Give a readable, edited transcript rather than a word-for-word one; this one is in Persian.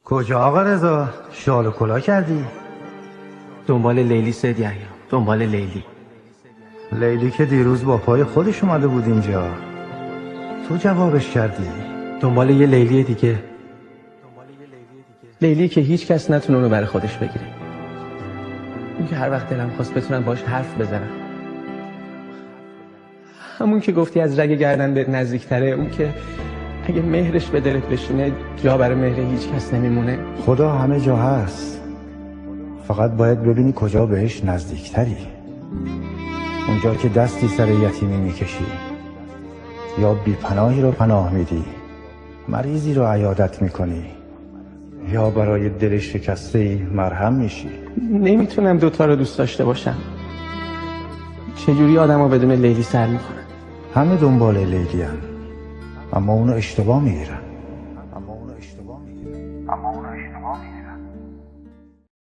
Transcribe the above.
کجا آقا رضا؟ شال و کلا کردی؟ دنبال لیلی سید یحیی، دنبال لیلی. لیلی که دیروز با پای خودش اومده بود اینجا، تو جوابش کردی؟ دنبال یه لیلی دیگه، لیلی که هیچ کس نتونه اونو برای خودش بگیره. اون که هر وقت دلم خواست بتونم باش حرف بزنم. همون که گفتی از رگ گردن به نزدیکتره، اون که اگه مهرش به دلت بشینه جا برای مهر هیچ کس نمیمونه. خدا همه جا هست، فقط باید ببینی کجا بهش نزدیکتری. اونجا که دستی سر یتیمی میکشی، یا بیپناهی رو پناه میدی، مریضی رو عیادت میکنی، یا برای دل شکسته مرهم میشی. نمیتونم دوتا رو دوست داشته باشم. چجوری آدم ها بدون لیلی سر میکنن؟ همه دنبال لیلی هم. اما اونو اشتباه میگیرن.